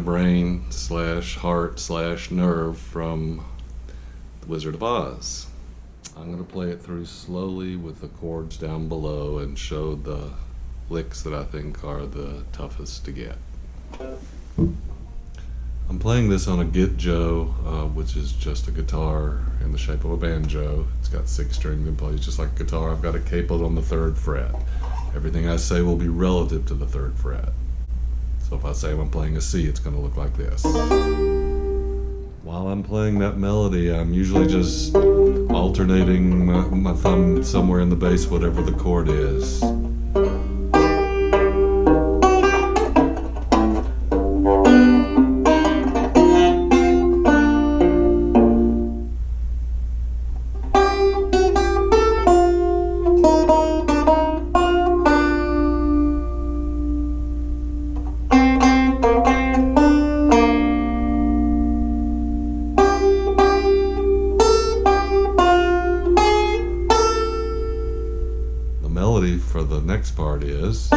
brain slash heart slash nerve from The Wizard of Oz. I'm going to play it through slowly with the chords down below and show the licks that I think are the toughest to get. I'm playing this on a Git-Jo, which is just a guitar in the shape of a banjo. It's got 6 strings and plays just like a guitar. I've got it capoed on the 3rd fret. Everything I say will be relative to the 3rd fret. So if I say I'm playing a C, it's going to look like this. While I'm playing that melody, I'm usually just alternating my thumb somewhere in the bass, whatever the chord is. For the next part is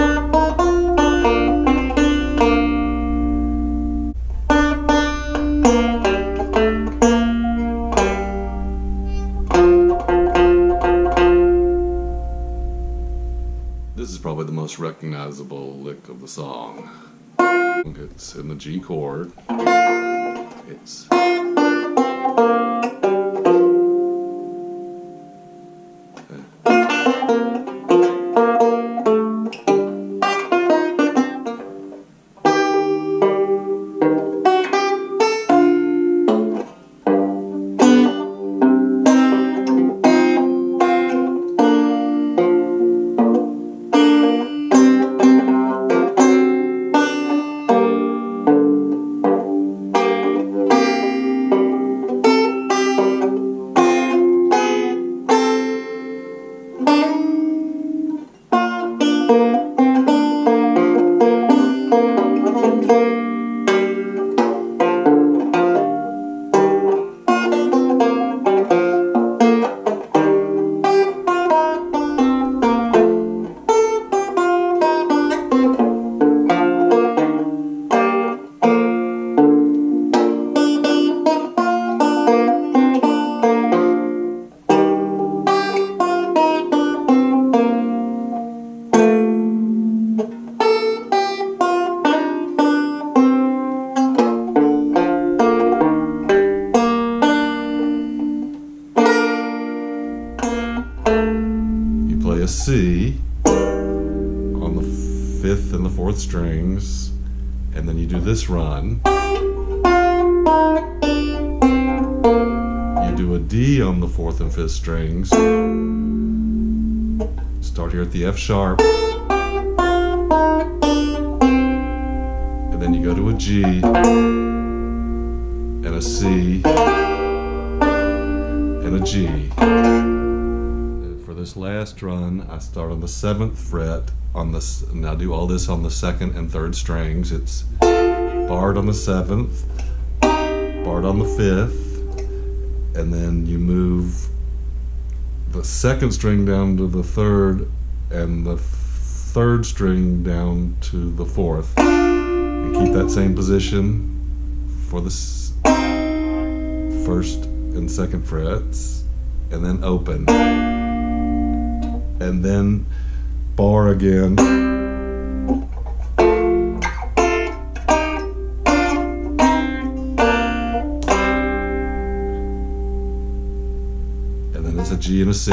this is probably the most recognizable lick of the song. It's in the G chord. It's a C on the 5th and the 4th strings, and then you do this run. You do a D on the 4th and 5th strings. Start here at the F sharp, and then you go to a G and a C and a G. For this last run, I start on the 7th fret on this, and I do all this on the 2nd and 3rd strings. It's barred on the 7th, barred on the 5th, and then you move the 2nd string down to the 3rd and the 3rd string down to the 4th, and keep that same position for the 1st and 2nd frets, and then open. And then bar again, and then it's a G and a C.